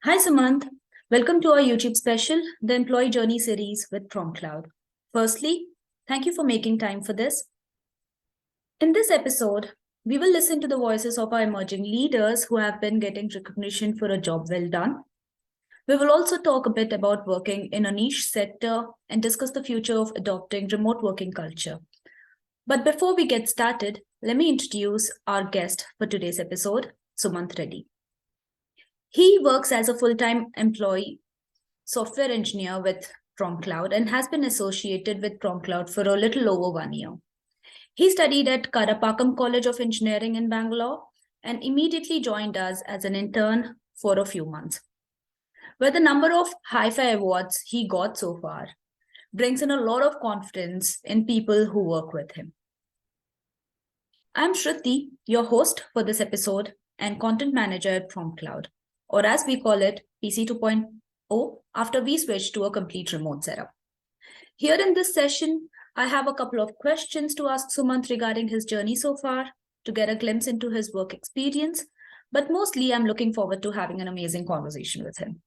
Hi Sumant, welcome to our YouTube special, the Employee Journey series with PromCloud. Firstly, thank you for making time for this. In this episode, we will listen to the voices of our emerging leaders who have been getting recognition for a job well done. We will also talk a bit about working in a niche sector and discuss the future of adopting remote working culture. But before we get started, let me introduce our guest for today's episode, Sumant Reddy. He works as a full-time employee software engineer with PromCloud and has been associated with PromCloud for a little over 1 year. He studied at Karapakam College of Engineering in Bangalore and immediately joined us as an intern for a few months. With the number of hi-fi awards he got so far, brings in a lot of confidence in people who work with him. I'm Shruti, your host for this episode and content manager at PromCloud, or as we call it, PC 2.0, after we switched to a complete remote setup. Here in this session, I have a couple of questions to ask Sumant regarding his journey so far, to get a glimpse into his work experience, but mostly I'm looking forward to having an amazing conversation with him.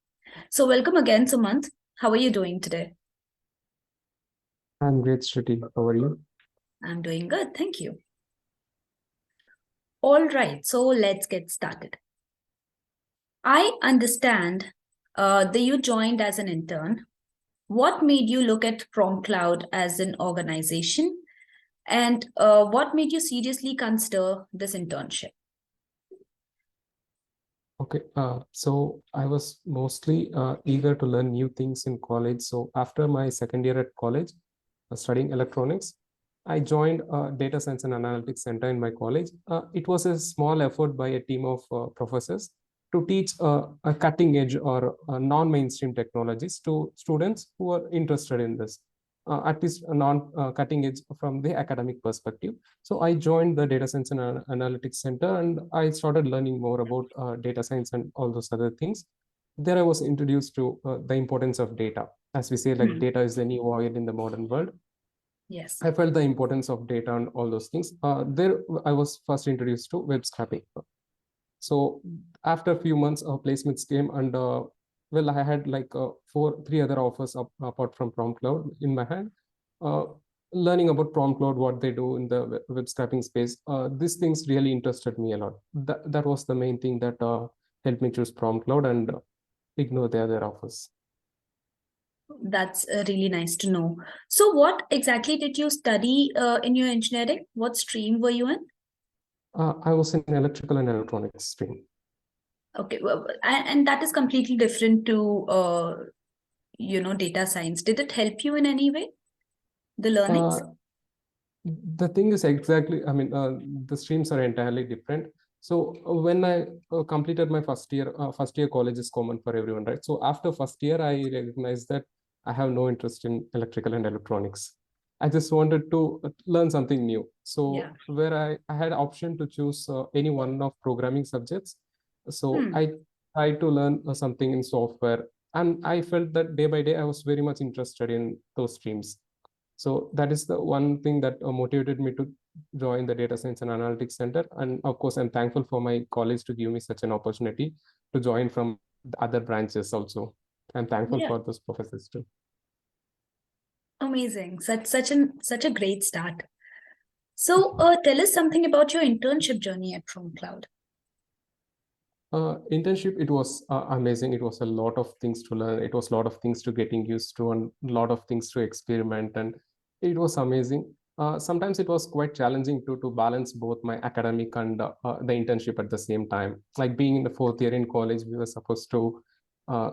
So welcome again, Sumant. How are you doing today? I'm great, Shruti. How are you? I'm doing good, thank you. All right, so let's get started. I understand that you joined as an intern. What made you look at PromCloud as an organization? And what made you seriously consider this internship? Okay, so I was mostly eager to learn new things in college. So after my second year at college, studying electronics, I joined Data Science and Analytics Center in my college. It was a small effort by a team of professors to teach a cutting edge or non-mainstream technologies to students who are interested in this, at least non-cutting edge from the academic perspective. So I joined the Data Science and Analytics Center, and I started learning more about data science and all those other things. There I was introduced to the importance of data. As we say, like data is the new oil in the modern world. Yes. I felt the importance of data and all those things. There I was first introduced to web scraping. So after a few months, placements came, and well, I had like three other offers apart from PromCloud in my hand. Uh, Learning about PromCloud, what they do in the web scraping space, these things really interested me a lot. That was the main thing that helped me choose PromCloud and ignore the other offers. That's really nice to know. So, what exactly did you study in your engineering? What stream were you in? I was in electrical and electronics stream. Okay, well, and that is completely different to data science. Did it help you in any way, the learnings? The thing is exactly, I mean, the streams are entirely different. So when I completed my first year college is common for everyone, right? So after first year, I recognized that I have no interest in electrical and electronics. I just wanted to learn something new. So Yeah. where I had option to choose any one of programming subjects. So I tried to learn something in software, and I felt that day by day, I was very much interested in those streams. So that is the one thing that motivated me to join the Data Science and Analytics Center. And of course, I'm thankful for my college to give me such an opportunity to join from the other branches also. I'm thankful Yeah. for those professors too. Amazing. Such a great start. So, tell us something about your internship journey at PromCloud. Internship, it was amazing. It was a lot of things to learn. It was a lot of things to getting used to, and a lot of things to experiment. And it was amazing. Sometimes it was quite challenging to balance both my academic and the internship at the same time. Like being in the fourth year in college, we were supposed to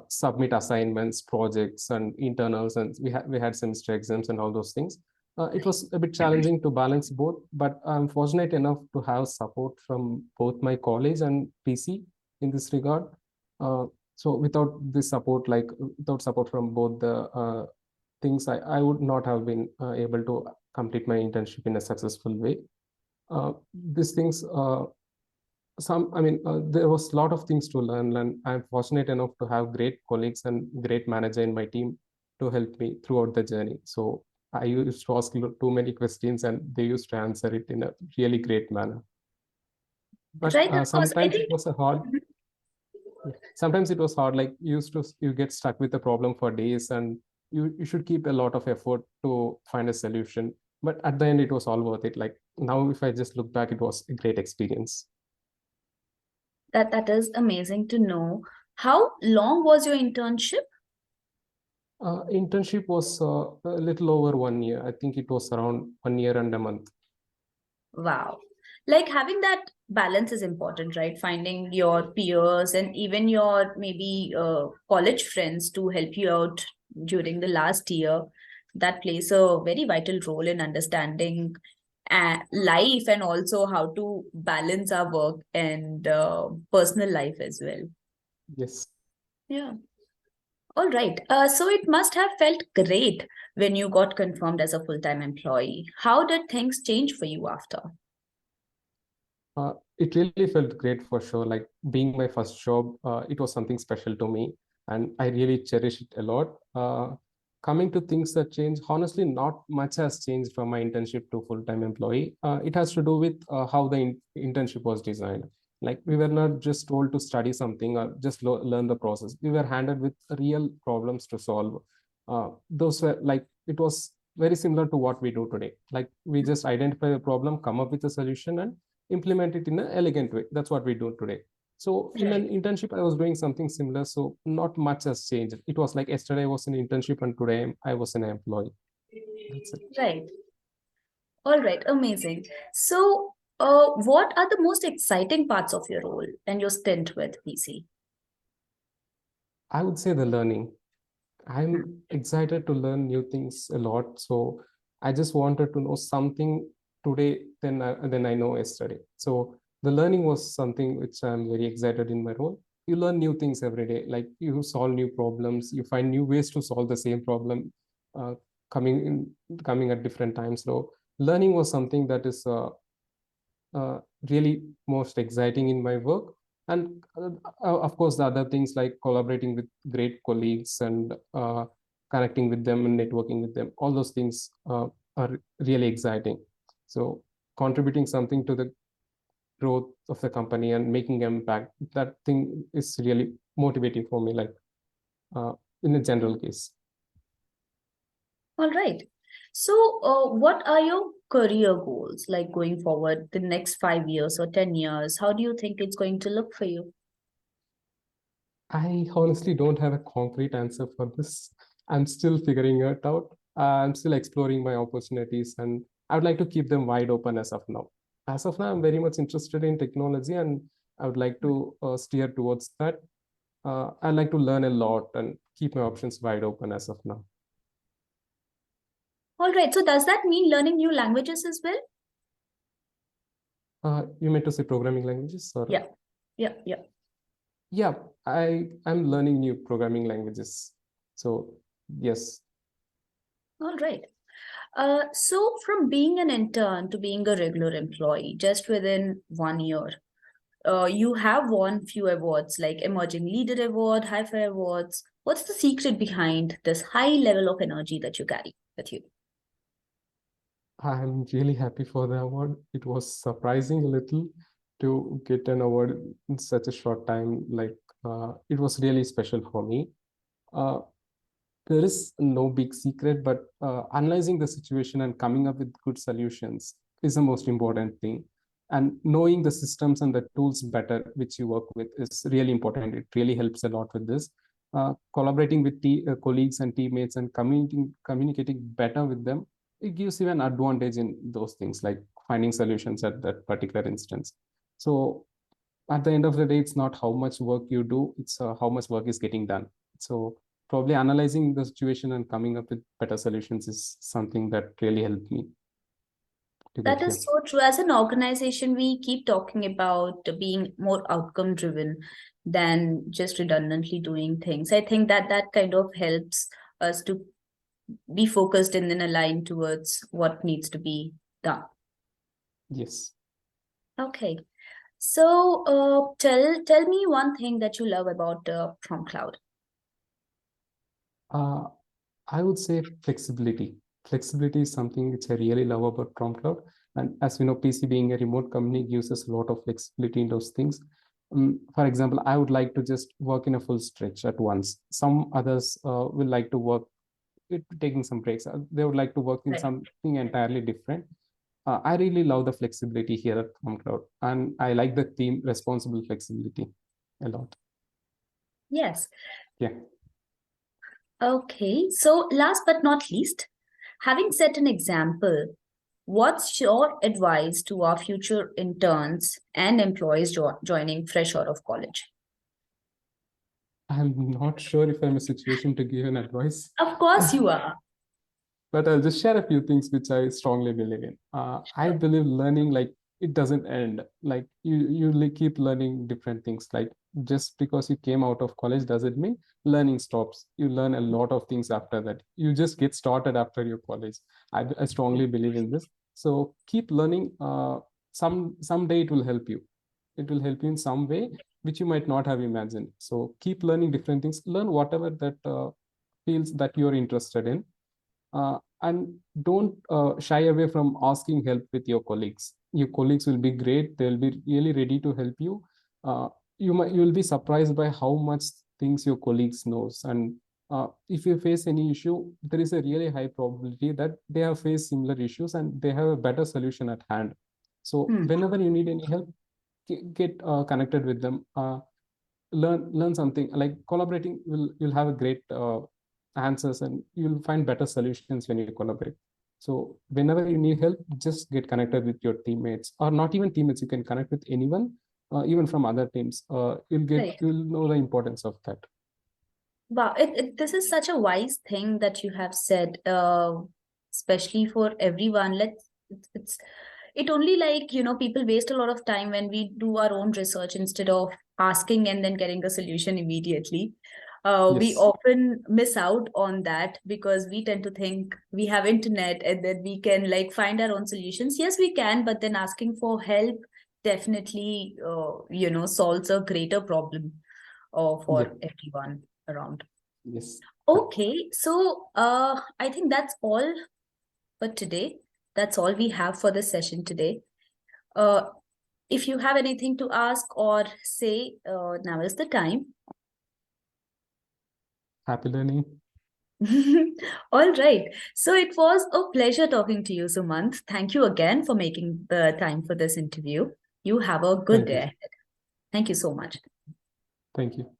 submit assignments, projects, and internals, and we had semester exams and all those things. It was a bit challenging to balance both, but I'm fortunate enough to have support from both my college and PC in this regard. So without this support, like without support from both the things, I would not have been able to complete my internship in a successful way. These things, there was a lot of things to learn, and I'm fortunate enough to have great colleagues and great manager in my team to help me throughout the journey. So I used to ask too many questions, and they used to answer it in a really great manner. But Right, of course. I sometimes it think was a hard. Sometimes it was hard, like you get stuck with the problem for days, and you should keep a lot of effort to find a solution. But at the end, it was all worth it. Like now, if I just look back, it was a great experience. That is amazing to know. How long was your internship? Internship was a little over 1 year. I think it was around 1 year and a month. Wow. Like having that balance is important, right? Finding your peers and even your maybe college friends to help you out during the last year. That plays a very vital role in understanding life and also how to balance our work and personal life as well. Yes. Yeah. All right. So it must have felt great when you got confirmed as a full-time employee. How did things change for you after? It really felt great for sure. Like being my first job, it was something special to me, and I really cherish it a lot. Coming to things that change, honestly, not much has changed from my internship to full-time employee. It has to do with how the internship was designed. Like we were not just told to study something or just learn the process. We were handed with real problems to solve. Those were like it was very similar to what we do today. Like we just identify a problem, come up with a solution, and implement it in an elegant way. That's what we do today. So in an Right. internship, I was doing something similar. So not much has changed. It was like yesterday I was an internship and today I was an employee. That's it. Right. All right. Amazing. So, what are the most exciting parts of your role and your stint with PC? I would say the learning. I'm excited to learn new things a lot. So I just wanted to know something today than I know yesterday. So the learning was something which I'm very excited in my role. You learn new things every day. Like you solve new problems, you find new ways to solve the same problem, uh, coming at different times. So learning was something that is really most exciting in my work. And of course, the other things like collaborating with great colleagues and connecting with them and networking with them, all those things are really exciting. So contributing something to the growth of the company and making impact, that thing is really motivating for me, like uh, in a general case. All right. So, what are your career goals like going forward the next 5 years or 10 years? How do you think it's going to look for you? I honestly don't have a concrete answer for this. I'm still figuring it out. I'm still exploring my opportunities, and I would like to keep them wide open as of now. As of now, I'm very much interested in technology, and I would like to steer towards that. I like to learn a lot and keep my options wide open as of now. All right. So, does that mean learning new languages as well? You meant to say programming languages, or Yeah. Yeah. Yeah. yeah, I'm learning new programming languages. So yes. All right. So from being an intern to being a regular employee just within 1 year, you have won few awards like Emerging Leader Award, Hi-Fi Awards. What's the secret behind this high level of energy that you carry with you? I'm really happy for the award. It was surprising a little to get an award in such a short time. Like it was really special for me. Uh, there is no big secret, but analyzing the situation and coming up with good solutions is the most important thing. And knowing the systems and the tools better which you work with is really important. It really helps a lot with this. Collaborating with colleagues and teammates and communicating better with them, it gives you an advantage in those things, like finding solutions at that particular instance. So at the end of the day, it's not how much work you do, it's how much work is getting done. So probably analyzing the situation and coming up with better solutions is something that really helped me to get That here. is so true. As an organization, we keep talking about being more outcome driven than just redundantly doing things. I think that that kind of helps us to be focused and then aligned towards what needs to be done. Yes. Okay. So, tell me one thing that you love about From Cloud. uh, I would say flexibility. Flexibility is something which I really love about Cloud. And as we know, PC being a remote company gives us a lot of flexibility in those things. For example, I would like to just work in a full stretch at once. Some others will like to work taking some breaks. They would like to work in Right. something entirely different. I really love the flexibility here at Cloud, and I like the theme responsible flexibility a lot. Yes. Yeah. Okay. So last but not least, having set an example, what's your advice to our future interns and employees joining fresh out of college? I'm not sure if I'm in a situation to give an advice. Of course you are. But I'll just share a few things which I strongly believe in. I believe learning, like, it doesn't end. Like, you keep learning different things. Like, just because you came out of college doesn't mean learning stops. You learn a lot of things after that. You just get started after your college. I strongly believe in this. So keep learning. Someday it will help you. It will help you in some way which you might not have imagined. So keep learning different things. Learn whatever that fields that you're interested in, and don't shy away from asking help with your colleagues. Your colleagues will be great. They'll be really ready to help you. You'll be surprised by how much things your colleagues knows. And if you face any issue, there is a really high probability that they have faced similar issues and they have a better solution at hand. So whenever you need any help, get connected with them. Learn something. Like collaborating, you'll have a great answers, and you'll find better solutions when you collaborate. So whenever you need help, just get connected with your teammates, or not even teammates. You can connect with anyone, even from other teams. Right. You'll know the importance of that. Wow, this is such a wise thing that you have said, especially for everyone. It only, like, people waste a lot of time when we do our own research instead of asking and then getting a solution immediately. We Yes. often miss out on that because we tend to think we have internet and then we can like find our own solutions. Yes, we can, but then asking for help definitely, solves a greater problem for Yep. everyone around. Yes. Okay, so I think that's all for today. That's all we have for this session today. If you have anything to ask or say, now is the time. Happy learning. All right. So it was a pleasure talking to you, Sumant. Thank you again for making the time for this interview. You have a good Thank day you. ahead. Thank you so much. Thank you.